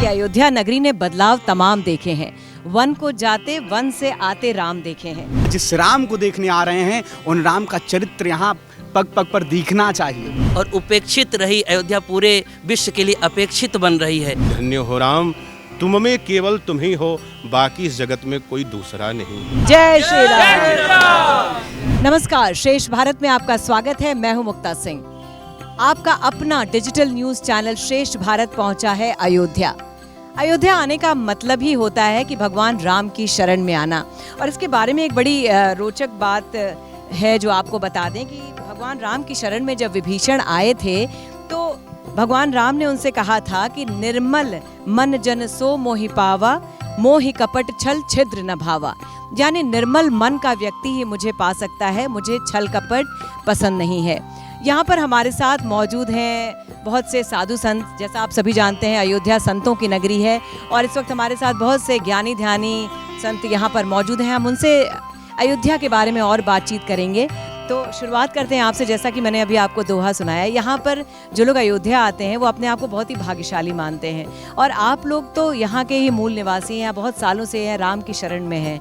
कि अयोध्या नगरी ने बदलाव तमाम देखे हैं। वन को जाते वन से आते राम देखे हैं। जिस राम को देखने आ रहे हैं उन राम का चरित्र यहाँ पग पग पर दिखना चाहिए। और उपेक्षित रही अयोध्या पूरे विश्व के लिए अपेक्षित बन रही है। धन्य हो राम, तुम में केवल तुम ही हो, बाकी इस जगत में कोई दूसरा नहीं। जय श्री राम। नमस्कार, श्रेष्ठ भारत में आपका स्वागत है। मैं हूं मुक्ता सिंह। आपका अपना डिजिटल न्यूज चैनल श्रेष्ठ भारत पहुंचा है अयोध्या। अयोध्या आने का मतलब ही होता है कि भगवान राम की शरण में आना। और इसके बारे में एक बड़ी रोचक बात है जो आपको बता दें कि भगवान राम की शरण में जब विभीषण आए थे तो भगवान राम ने उनसे कहा था कि निर्मल मन जन सो मोहि पावा, मोहि कपट छल छिद्र न भावा। यानी निर्मल मन का व्यक्ति ही मुझे पा सकता है, मुझे छल कपट पसंद नहीं है। यहाँ पर हमारे साथ मौजूद हैं बहुत से साधु संत। जैसा आप सभी जानते हैं अयोध्या संतों की नगरी है और इस वक्त हमारे साथ बहुत से ज्ञानी ध्यानी संत यहाँ पर मौजूद हैं। हम उनसे अयोध्या के बारे में और बातचीत करेंगे। तो शुरुआत करते हैं आपसे। जैसा कि मैंने अभी आपको दोहा सुनाया, यहाँ पर जो लोग अयोध्या आते हैं वो अपने आप को बहुत ही भाग्यशाली मानते हैं और आप लोग तो यहाँ के ही मूल निवासी हैं, बहुत सालों से हैं, राम की शरण में हैं।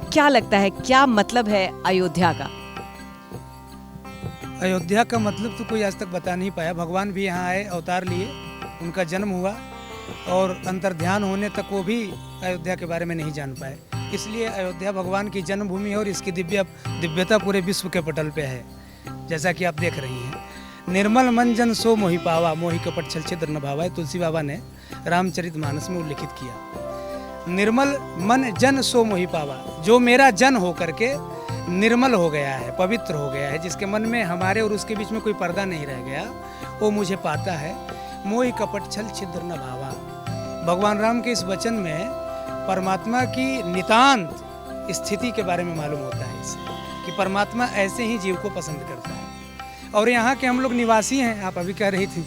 क्या लगता है, क्या मतलब है अयोध्या का? अयोध्या का मतलब तो कोई आज तक बता नहीं पाया। भगवान भी यहाँ आए, अवतार लिए, उनका जन्म हुआ और अंतर्ध्यान होने तक वो भी अयोध्या के बारे में नहीं जान पाए। इसलिए अयोध्या भगवान की जन्मभूमि है और इसकी दिव्यता पूरे विश्व के पटल पे है, जैसा कि आप देख रही हैं। निर्मल मन जन सो मोहि पावा, मोहि कपट छल छिद्र न भावा, तुलसी बाबा ने रामचरितमानस में उल्लिखित किया। निर्मल मन जन सो मोहि पावा, जो मेरा जन हो करके निर्मल हो गया है, पवित्र हो गया है, जिसके मन में हमारे और उसके बीच में कोई पर्दा नहीं रह गया, वो मुझे पाता है। मोहि कपट छल छिद्र न भावा। भगवान राम के इस वचन में परमात्मा की नितांत स्थिति के बारे में मालूम होता है इससे, कि परमात्मा ऐसे ही जीव को पसंद करता है। और यहाँ के हम लोग निवासी हैं। आप अभी कह रही थी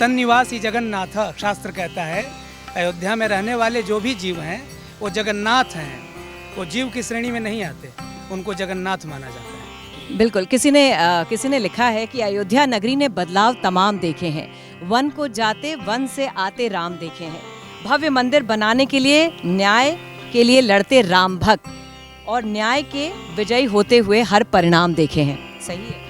तन निवासी जगन्नाथ, शास्त्र कहता है अयोध्या में रहने वाले जो भी जीव हैं वो जगन्नाथ हैं, वो जीव की श्रेणी में नहीं आते, उनको जगन्नाथ माना जाता है। बिल्कुल। किसी ने लिखा है कि अयोध्या नगरी ने बदलाव तमाम देखे हैं। वन को जाते वन से आते राम देखे हैं। भव्य मंदिर बनाने के लिए न्याय के लिए लड़ते राम भक्त और न्याय के विजयी होते हुए हर परिणाम देखे हैं। सही है।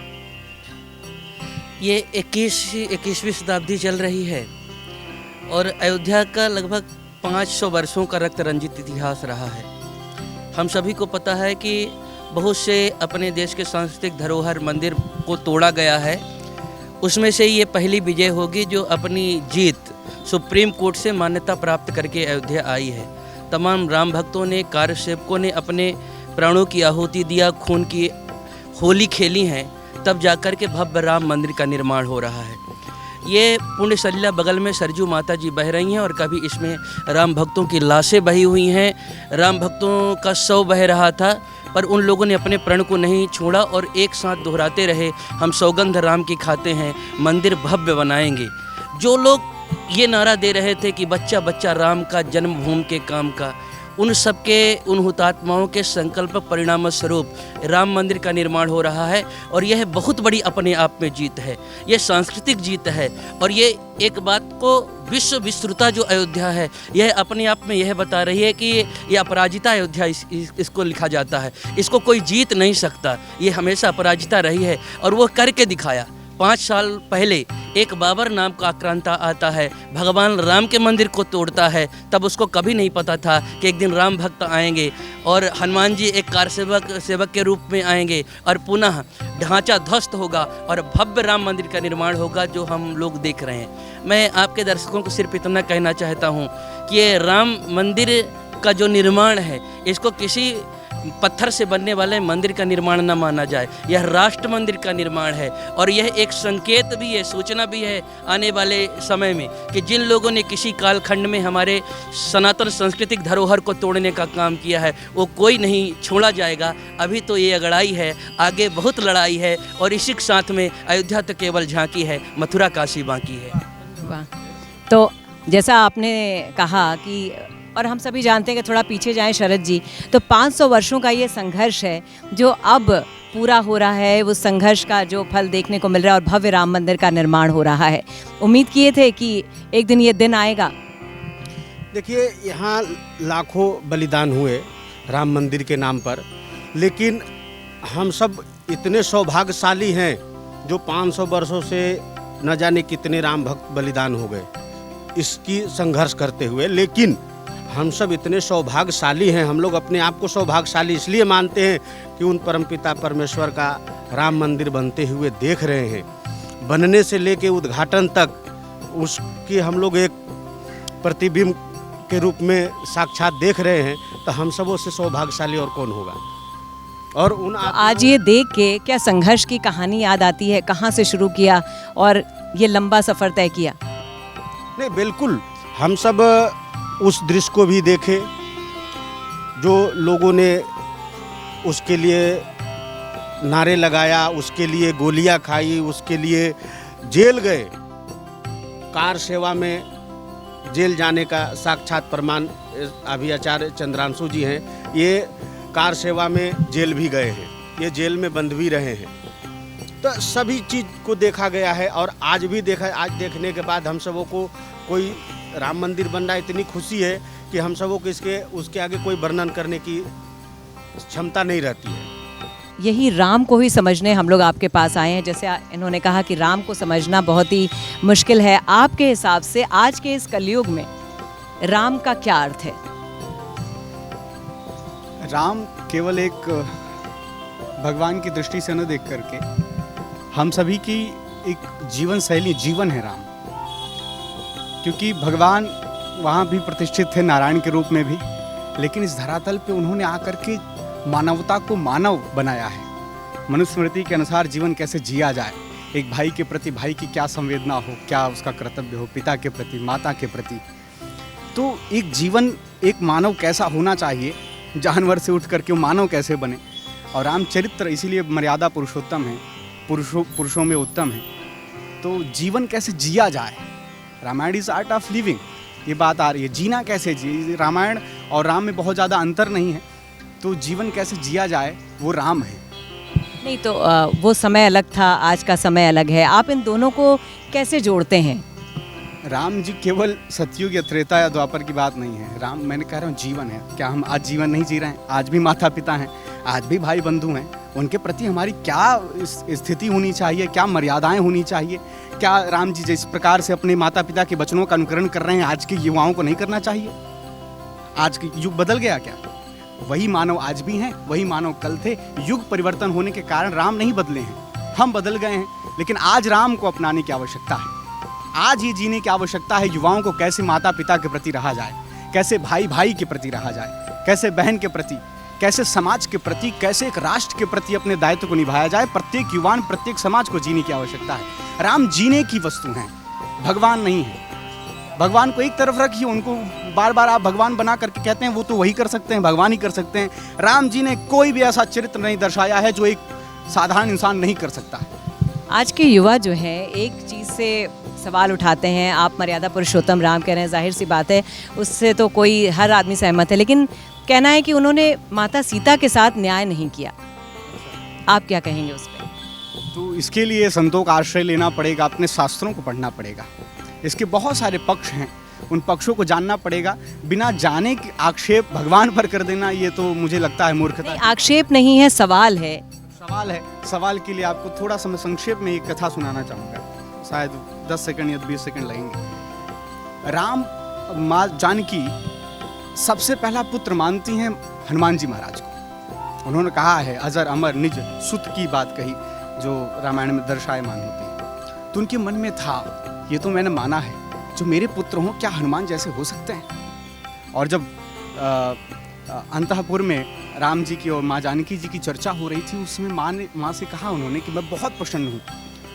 ये 21वीं शताब्दी चल रही है और अयोध्या का लगभग 500 वर्षों का रक्त रंजित इतिहास रहा है। हम सभी को पता है कि बहुत से अपने देश के सांस्कृतिक धरोहर मंदिर को तोड़ा गया है। उसमें से ये पहली विजय होगी जो अपनी जीत सुप्रीम कोर्ट से मान्यता प्राप्त करके अयोध्या आई है। तमाम राम भक्तों ने, कार्य सेवकों ने अपने प्राणों की आहुति दिया, खून की होली खेली हैं, तब जाकर के भव्य राम मंदिर का निर्माण हो रहा है। ये पुण्य सलिला बगल में सरजू माता जी बह रही हैं और कभी इसमें राम भक्तों की लाशें बही हुई हैं, राम भक्तों का शव बह रहा था, पर उन लोगों ने अपने प्रण को नहीं छोड़ा और एक साथ दोहराते रहे, हम सौगंध राम की खाते हैं, मंदिर भव्य बनाएंगे। जो लोग ये नारा दे रहे थे कि बच्चा बच्चा राम का, जन्मभूमि के काम का, उन सबके, उन हुतात्माओं के संकल्प परिणाम स्वरूप राम मंदिर का निर्माण हो रहा है। और यह बहुत बड़ी अपने आप में जीत है, यह सांस्कृतिक जीत है। और ये एक बात को विश्व विस्तृता जो अयोध्या है यह अपने आप में यह बता रही है कि ये अपराजिता अयोध्या इसको लिखा जाता है। इसको कोई जीत नहीं सकता, ये हमेशा अपराजिता रही है और वो करके दिखाया। 5 साल पहले एक बाबर नाम का आक्रांता आता है, भगवान राम के मंदिर को तोड़ता है। तब उसको कभी नहीं पता था कि एक दिन राम भक्त आएंगे और हनुमान जी एक कार सेवक के रूप में आएंगे और पुनः ढांचा ध्वस्त होगा और भव्य राम मंदिर का निर्माण होगा जो हम लोग देख रहे हैं। मैं आपके दर्शकों को सिर्फ इतना कहना चाहता हूँ कि ये राम मंदिर का जो निर्माण है इसको किसी पत्थर से बनने वाले मंदिर का निर्माण न माना जाए। यह राष्ट्र मंदिर का निर्माण है और यह एक संकेत भी है, सूचना भी है आने वाले समय में कि जिन लोगों ने किसी कालखंड में हमारे सनातन सांस्कृतिक धरोहर को तोड़ने का काम किया है वो कोई नहीं छोड़ा जाएगा। अभी तो ये अगड़ाई है, आगे बहुत लड़ाई है और इसी के साथ में अयोध्या तो केवल झांकी है, मथुरा काशी बाकी है। वाह। तो जैसा आपने कहा कि, और हम सभी जानते हैं कि थोड़ा पीछे जाएं शरद जी, तो 500 वर्षों का ये संघर्ष है जो अब पूरा हो रहा है, वो संघर्ष का जो फल देखने को मिल रहा है और भव्य राम मंदिर का निर्माण हो रहा है। उम्मीद किए थे कि एक दिन ये दिन आएगा? देखिए, यहाँ लाखों बलिदान हुए राम मंदिर के नाम पर, लेकिन हम सब इतने सौभाग्यशाली हैं जो 500 वर्षों से न जाने कितने राम भक्त बलिदान हो गए इसकी संघर्ष करते हुए। लेकिन हम सब इतने सौभाग्यशाली हैं, हम लोग अपने आप को सौभाग्यशाली इसलिए मानते हैं कि उन परमपिता परमेश्वर का राम मंदिर बनते हुए देख रहे हैं। बनने से लेके उद्घाटन तक उसकी हम लोग एक प्रतिबिंब के रूप में साक्षात देख रहे हैं, तो हम सबों से सौभाग्यशाली और कौन होगा। और उन तो आज ये देख के क्या संघर्ष की कहानी याद आती है, कहाँ से शुरू किया और ये लंबा सफ़र तय किया? नहीं, बिल्कुल हम सब उस दृश्य को भी देखे जो लोगों ने उसके लिए नारे लगाया, उसके लिए गोलियां खाई, उसके लिए जेल गए। कार सेवा में जेल जाने का साक्षात प्रमाण अभी आचार्य चंद्रांशु जी हैं। ये कार सेवा में जेल भी गए हैं, ये जेल में बंद भी रहे हैं। तो सभी चीज़ को देखा गया है और आज भी देखा। आज देखने के बाद हम सबों को कोई राम मंदिर बन रहा है, इतनी खुशी है कि हम सबों को उसके आगे कोई वर्णन करने की क्षमता नहीं रहती है। यही राम को ही समझने हम लोग आपके पास आए हैं। जैसे इन्होंने कहा कि राम को समझना बहुत ही मुश्किल है। आपके हिसाब से आज के इस कलयुग में राम का क्या अर्थ है? राम केवल एक भगवान की दृष्टि से न देख करके हम सभी की एक जीवन शैली, जीवन है राम। क्योंकि भगवान वहाँ भी प्रतिष्ठित थे नारायण के रूप में भी, लेकिन इस धरातल पे उन्होंने आकर के मानवता को मानव बनाया है। मनुस्मृति के अनुसार जीवन कैसे जिया जाए, एक भाई के प्रति भाई की क्या संवेदना हो, क्या उसका कर्तव्य हो, पिता के प्रति, माता के प्रति। तो एक जीवन, एक मानव कैसा होना चाहिए, जानवर से उठ करके वो मानव कैसे बने। और रामचरित्र इसीलिए मर्यादा पुरुषोत्तम है, पुरुषों में उत्तम है। तो जीवन कैसे जिया जाए, Ramayana is art of living, ये बात आ रही है। जीना कैसे जिए, रामायण और राम में बहुत ज़्यादा अंतर नहीं है। तो जीवन कैसे जिया जाए वो राम है। नहीं तो वो समय अलग था, आज का समय अलग है। आप इन दोनों को कैसे जोड़ते हैं? राम जी केवल सतयुग या त्रेता या द्वापर की बात नहीं है। राम, मैंने कह रहा हूँ, जीवन है। क्या हम आज जीवन नहीं जी रहे हैं? आज भी माता पिता हैं, आज भी भाई बंधु हैं। उनके प्रति हमारी क्या स्थिति होनी चाहिए, क्या मर्यादाएं होनी चाहिए? क्या राम जी जिस प्रकार से अपने माता पिता के वचनों का अनुकरण कर रहे हैं, आज के युवाओं को नहीं करना चाहिए? आज के युग बदल गया क्या? वही मानव आज भी हैं, वही मानव कल थे। युग परिवर्तन होने के कारण राम नहीं बदले हैं, हम बदल गए हैं। लेकिन आज राम को अपनाने की आवश्यकता है, आज ये जीने की आवश्यकता है। युवाओं को कैसे माता पिता के प्रति रहा जाए, कैसे भाई भाई के प्रति रहा जाए, कैसे बहन के प्रति, कैसे समाज के प्रति, कैसे एक राष्ट्र के प्रति अपने दायित्व को निभाया जाए। प्रत्येक युवान, प्रत्येक समाज को जीने की आवश्यकता है। राम जीने की वस्तु हैं, भगवान नहीं है। भगवान को एक तरफ रखिए, उनको बार बार आप भगवान बना करके कहते हैं, वो तो वही कर सकते हैं, भगवान ही कर सकते हैं। राम जी ने कोई भी ऐसा चरित्र नहीं दर्शाया है जो एक साधारण इंसान नहीं कर सकता है। आज के युवा जो हैं एक चीज़ से सवाल उठाते हैं। आप मर्यादा पुरुषोत्तम राम कह रहे हैं, जाहिर सी बात है, उससे तो कोई हर आदमी सहमत है। लेकिन कहना है कि उन्होंने माता सीता के साथ न्याय नहीं किया। आप क्या कहेंगे उस पर? तो इसके लिए संतों का आश्रय लेना पड़ेगा, अपने शास्त्रों को पढ़ना पड़ेगा। इसके बहुत सारे पक्ष हैं, उन पक्षों को जानना पड़ेगा। बिना जाने के आक्षेप भगवान पर कर देना, ये तो मुझे लगता है मूर्खता। आक्षेप नहीं है, सवाल है। सवाल है। सवाल के लिए आपको थोड़ा सा मैं संक्षेप में एक कथा सुनाना चाहूँगा, शायद 10 सेकंड या 20 सेकंड लगेंगे। राम माँ जानकी सबसे पहला पुत्र मानती हैं हनुमान जी महाराज को। उन्होंने कहा है, अजर अमर निज सुत की बात कही, जो रामायण में दर्शायमान होती है। तो उनके मन में था, ये तो मैंने माना है, जो मेरे पुत्र हों क्या हनुमान जैसे हो सकते हैं? और जब अंतःपुर में राम जी की और माँ जानकी जी की चर्चा हो रही थी, उसमें माँ से कहा उन्होंने कि मैं बहुत प्रसन्न हूँ,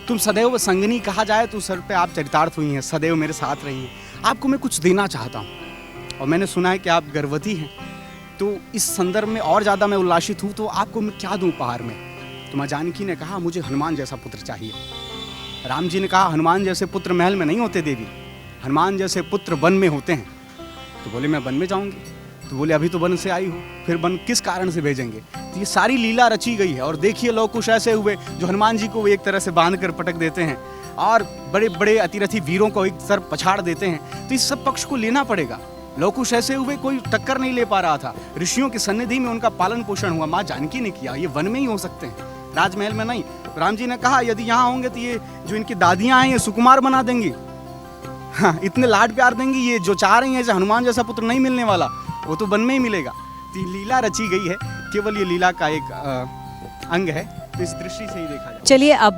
तुम सदैव संगनी कहा जाए तो सर पे आप चरितार्थ हुई हैं, सदैव मेरे साथ रही हैं। आपको मैं कुछ देना चाहता हूँ, और मैंने सुना है कि आप गर्भवती हैं, तो इस संदर्भ में और ज़्यादा मैं उल्लासित हूँ, तो आपको मैं क्या दूँ उपहार में? तो माँ जानकी ने कहा, मुझे हनुमान जैसा पुत्र चाहिए। राम जी ने कहा, हनुमान जैसे पुत्र महल में नहीं होते देवी, हनुमान जैसे पुत्र वन में होते हैं। तो बोले, मैं वन में जाऊंगी। तो बोले, अभी तो वन से आई हो, फिर वन किस कारण से भेजेंगे? तो ये सारी लीला रची गई है। और देखिए, लोग कुछ ऐसे हुए जो हनुमान जी को एक तरह से बांध कर पटक देते हैं, और बड़े बड़े अतिरथी वीरों को एक तरफ पछाड़ देते हैं। तो इस सब पक्ष को लेना पड़ेगा। लव कुश ऐसे हुए कोई टक्कर नहीं ले पा रहा था। ऋषियों की सन्निधि में उनका पालन पोषण हुआ, माँ जानकी ने किया। ये वन में ही हो सकते हैं, राजमहल में नहीं। राम जी ने कहा यदि यहाँ होंगे तो ये जो इनकी दादियाँ हैं ये सुकुमार बना देंगी, हाँ इतने लाड प्यार देंगी, ये जो चाह रही हैं जैसे हनुमान जैसा पुत्र नहीं मिलने वाला वो तो वन में ही मिलेगा। तो ये लीला रची गई है, केवल ये लीला का एक अंग है, तो इस दृष्टि से ही देखा जाए। चलिए, अब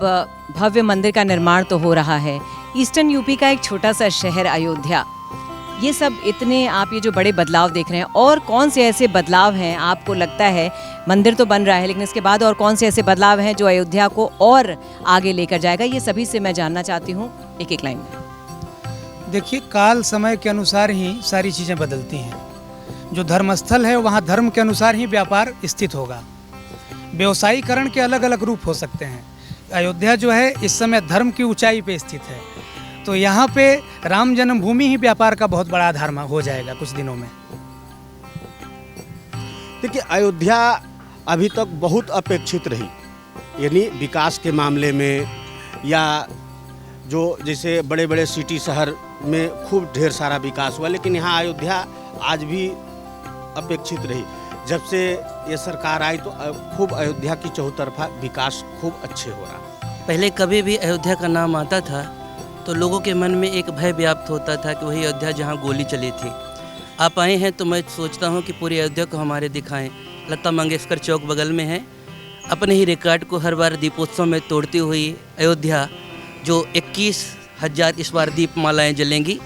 भव्य मंदिर का निर्माण तो हो रहा है। ईस्टर्न यूपी का एक छोटा सा शहर अयोध्या, ये सब इतने आप ये जो बड़े बदलाव देख रहे हैं, और कौन से ऐसे बदलाव हैं आपको लगता है, मंदिर तो बन रहा है लेकिन इसके बाद और कौन से ऐसे बदलाव हैं जो अयोध्या को और आगे लेकर जाएगा, ये सभी से मैं जानना चाहती हूँ एक एक लाइन में। देखिए, काल समय के अनुसार ही सारी चीज़ें बदलती हैं। जो धर्मस्थल है वहाँ धर्म के अनुसार ही व्यापार स्थित होगा। व्यवसायीकरण के अलग अलग रूप हो सकते हैं। अयोध्या जो है इस समय धर्म की ऊंचाई पे स्थित है, तो यहाँ पे राम जन्मभूमि ही व्यापार का बहुत बड़ा आधार हो जाएगा कुछ दिनों में। देखिए, अयोध्या अभी तक बहुत अपेक्षित रही, यानी विकास के मामले में, या जो जैसे बड़े बड़े सिटी शहर में खूब ढेर सारा विकास हुआ, लेकिन यहाँ अयोध्या आज भी अपेक्षित रही। जब से ये सरकार आई तो खूब अयोध्या की चौतरफा विकास खूब अच्छे हो रहा। पहले कभी भी अयोध्या का नाम आता था तो लोगों के मन में एक भय व्याप्त होता था कि वही अयोध्या जहाँ गोली चली थी। आप आए हैं तो मैं सोचता हूँ कि पूरी अयोध्या को हमारे दिखाएं। लता मंगेशकर चौक बगल में है, अपने ही रिकॉर्ड को हर बार दीपोत्सव में तोड़ती हुई अयोध्या, जो 21,000 इस बार दीपमालाएँ जलेंगी।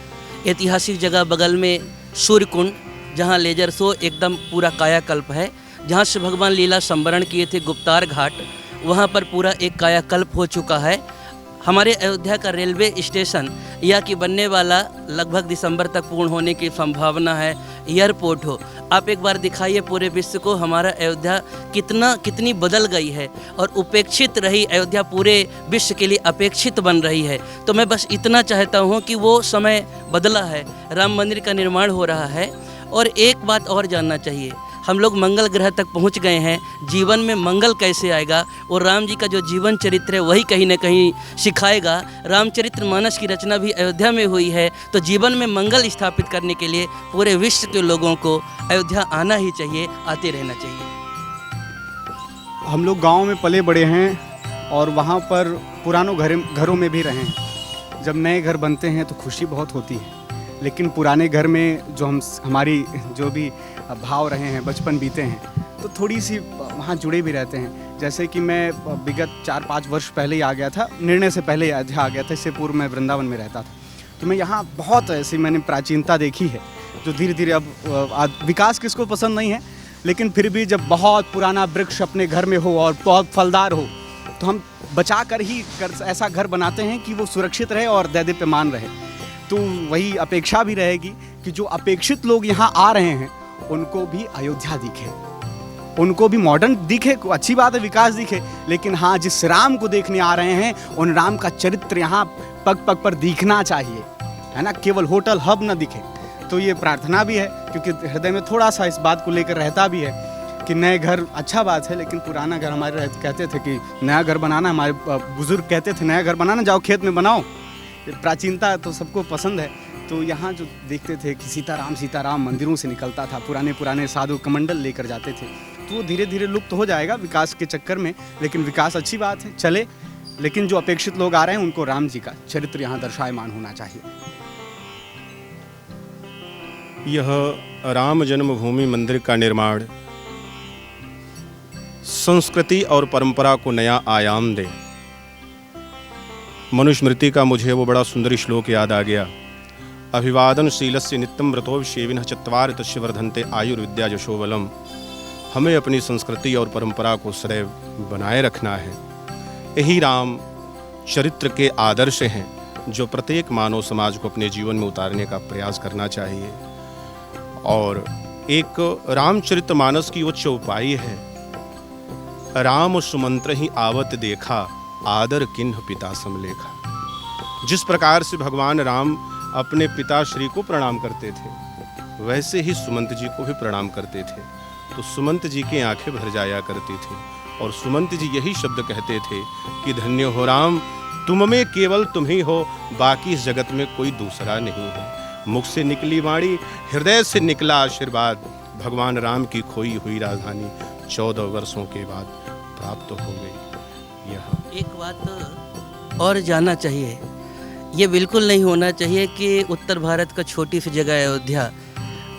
ऐतिहासिक जगह बगल में सूर्य कुंड, जहाँ लेजर शो एकदम पूरा कायाकल्प है, जहाँ से भगवान लीला संवरण किए थे गुप्तार घाट, वहाँ पर पूरा एक कायाकल्प हो चुका है। हमारे अयोध्या का रेलवे स्टेशन या कि बनने वाला लगभग दिसंबर तक पूर्ण होने की संभावना है। एयरपोर्ट हो, आप एक बार दिखाइए पूरे विश्व को हमारा अयोध्या कितनी बदल गई है, और उपेक्षित रही अयोध्या पूरे विश्व के लिए अपेक्षित बन रही है। तो मैं बस इतना चाहता हूँ कि वो समय बदला है, राम मंदिर का निर्माण हो रहा है। और एक बात और जानना चाहिए, हम लोग मंगल ग्रह तक पहुंच गए हैं, जीवन में मंगल कैसे आएगा, और राम जी का जो जीवन चरित्र है वही कहीं न कहीं सिखाएगा। रामचरितमानस की रचना भी अयोध्या में हुई है, तो जीवन में मंगल स्थापित करने के लिए पूरे विश्व के लोगों को अयोध्या आना ही चाहिए, आते रहना चाहिए। हम लोग गांव में पले बड़े हैं और वहाँ पर पुरानों घरों में भी रहे हैं। जब नए घर बनते हैं तो खुशी बहुत होती है, लेकिन पुराने घर में जो हमारी जो भी भाव रहे हैं, बचपन बीते हैं, तो थोड़ी सी वहाँ जुड़े भी रहते हैं। जैसे कि मैं विगत 4-5 वर्ष पहले ही आ गया था, निर्णय से पहले अयोध्या आ गया था। इससे पूर्व मैं वृंदावन में रहता था, तो मैं यहाँ बहुत ऐसी मैंने प्राचीनता देखी है जो धीरे धीरे अब विकास किसको पसंद नहीं है, लेकिन फिर भी जब बहुत पुराना वृक्ष अपने घर में हो और बहुत फलदार हो तो हम बचा कर ही ऐसा घर बनाते हैं कि वो सुरक्षित रहे और दैदीप्यमान रहे। तो वही अपेक्षा भी रहेगी कि जो अपेक्षित लोग यहाँ आ रहे हैं उनको भी अयोध्या दिखे, उनको भी मॉडर्न दिखे, अच्छी बात है विकास दिखे, लेकिन हाँ जिस राम को देखने आ रहे हैं उन राम का चरित्र यहाँ पग पग पर दिखना चाहिए, है ना, केवल होटल हब ना दिखे। तो ये प्रार्थना भी है, क्योंकि हृदय में थोड़ा सा इस बात को लेकर रहता भी है कि नए घर अच्छा बात है, लेकिन पुराना घर हमारे कहते थे कि नया घर बनाना, हमारे बुजुर्ग कहते थे नया घर बनाना जाओ खेत में बनाओ। प्राचीनता तो सबको पसंद है। तो यहाँ जो देखते थे कि सीताराम मंदिरों से निकलता था, पुराने साधु कमंडल लेकर जाते थे, तो वो धीरे धीरे लुप्त हो जाएगा विकास के चक्कर में। लेकिन विकास अच्छी बात है, चले, लेकिन जो अपेक्षित लोग आ रहे हैं उनको राम जी का चरित्र यहाँ दर्शायमान होना चाहिए। यह राम जन्मभूमि मंदिर का निर्माण संस्कृति और परंपरा को नया आयाम दे। मनुस्मृति का मुझे वो बड़ा सुंदर श्लोक याद आ गया, अभिवादनशीलस्य नित्यं व्रतोभिषेविनः चत्वारि तस्य वर्धन्ते आयुर्विद्या यशोबलम। हमें अपनी संस्कृति और परंपरा को सदैव बनाए रखना है। यही राम चरित्र के आदर्श हैं जो प्रत्येक मानव समाज को अपने जीवन में उतारने का प्रयास करना चाहिए। और एक रामचरितमानस की उच्च उपाय है, राम सुमंत्र ही आवत देखा, आदर किन्ह पिता समलेखा। जिस प्रकार से भगवान राम अपने पिता श्री को प्रणाम करते थे, वैसे ही सुमंत जी को भी प्रणाम करते थे। तो सुमंत जी की आंखें भर जाया करती थी, और सुमंत जी यही शब्द कहते थे कि धन्य हो राम, तुम में केवल तुम ही हो, बाकी इस जगत में कोई दूसरा नहीं है। मुख से निकली वाणी, हृदय से निकला आशीर्वाद। भगवान राम की खोई हुई राजधानी 14 वर्षों के बाद प्राप्त हो गई। यह एक बात और जानना चाहिए, ये बिल्कुल नहीं होना चाहिए कि उत्तर भारत का छोटी सी जगह अयोध्या,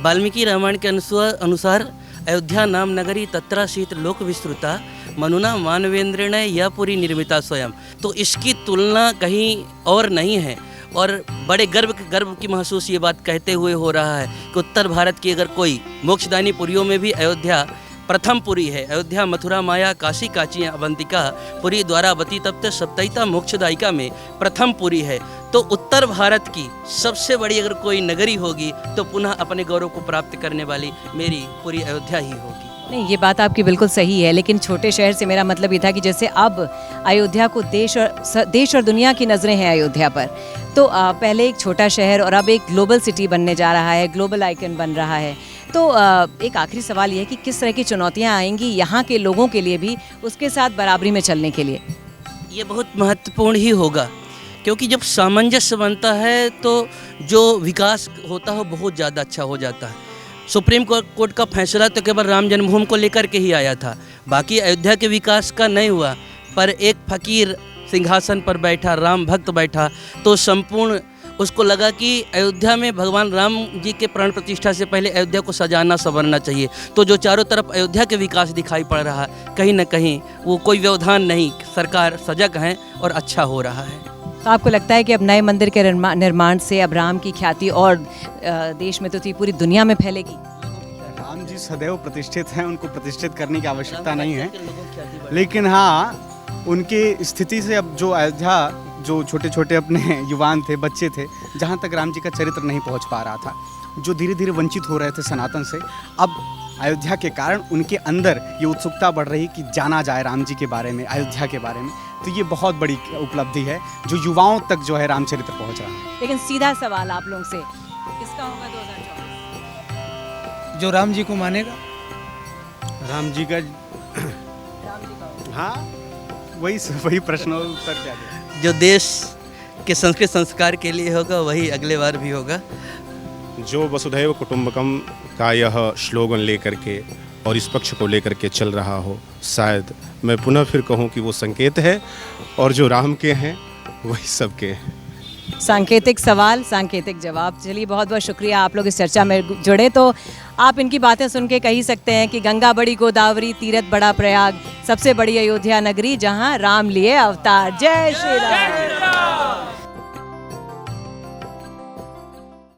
वाल्मीकि रामायण के अनुसार अयोध्या नाम नगरी तत्रासीत लोक विस्तृता मनुना मानवेंद्र ने यह पूरी निर्मिता स्वयं। तो इसकी तुलना कहीं और नहीं है। और बड़े गर्व की महसूस ये बात कहते हुए हो रहा है कि उत्तर भारत की अगर कोई मोक्षदायिनी पुरियों में भी अयोध्या प्रथम पुरी है। अयोध्या, मथुरा, माया, काशी, कांची, अवंतिका, पुरी, द्वारावती, तप्त, सप्तैता, मोक्षदायिका में प्रथम पुरी है। तो उत्तर भारत की सबसे बड़ी अगर कोई नगरी होगी तो पुनः अपने गौरव को प्राप्त करने वाली मेरी पूरी अयोध्या ही होगी। नहीं, ये बात आपकी बिल्कुल सही है, लेकिन छोटे शहर से मेरा मतलब ये था कि जैसे अब अयोध्या को देश और दुनिया की नज़रें हैं अयोध्या पर, तो पहले एक छोटा शहर और अब एक ग्लोबल सिटी बनने जा रहा है, ग्लोबल आइकन बन रहा है। तो एक आखिरी सवाल ये है कि किस तरह की चुनौतियाँ आएंगी यहाँ के लोगों के लिए भी उसके साथ बराबरी में चलने के लिए? ये बहुत महत्वपूर्ण ही होगा, क्योंकि जब सामंजस्य बनता है तो जो विकास होता है वो बहुत ज़्यादा अच्छा हो जाता है। सुप्रीम कोर्ट का फैसला तो केवल राम जन्मभूमि को लेकर के ही आया था, बाकी अयोध्या के विकास का नहीं हुआ। पर एक फकीर सिंहासन पर बैठा, राम भक्त बैठा, तो संपूर्ण उसको लगा कि अयोध्या में भगवान राम जी के प्राण प्रतिष्ठा से पहले अयोध्या को सजाना संवरना चाहिए। तो जो चारों तरफ अयोध्या के विकास दिखाई पड़ रहा है, कहीं ना कहीं वो कोई व्यवधान नहीं, सरकार सजग है और अच्छा हो रहा है। तो आपको लगता है कि अब नए मंदिर के निर्माण से अब राम की ख्याति और देश में तो थी पूरी दुनिया में फैलेगी? राम जी सदैव प्रतिष्ठित हैं, उनको प्रतिष्ठित करने की आवश्यकता नहीं है। लेकिन हाँ, उनकी स्थिति से अब जो अयोध्या, जो छोटे छोटे अपने युवान थे, बच्चे थे, जहाँ तक राम जी का चरित्र नहीं पहुँच पा रहा था, जो धीरे धीरे वंचित हो रहे थे सनातन से, अब अयोध्या के कारण उनके अंदर ये उत्सुकता बढ़ रही कि जाना जाए राम जी के बारे में, अयोध्या के बारे में। तो ये बहुत बड़ी उपलब्धि है जो युवाओं तक जो है रामचरित्र पहुँच रहा है। लेकिन सीधा सवाल आप लोगों से, किसका होगा 2024? जो राम जी को मानेगा। राम जी का हाँ, वही प्रश्न उत्तर क्या है? जो देश के संस्कृत संस्कार के लिए होगा वही अगले बार भी होगा। जो वसुधैव कुटुंबकम का यह स्लोगन लेकर के और इस पक्ष को लेकर के चल रहा हो, शायद मैं पुनः फिर कहूँ कि वो संकेत है, और जो राम के हैं वही सबके हैं। सांकेतिक सवाल, सांकेतिक जवाब। चलिए, बहुत बहुत शुक्रिया, आप लोग इस चर्चा में जुड़े। तो आप इनकी बातें सुन के कह ही सकते हैं कि गंगा बड़ी गोदावरी, तीरथ बड़ा प्रयाग, सबसे बड़ी अयोध्या नगरी जहां राम लिए अवतार। जय श्री राम।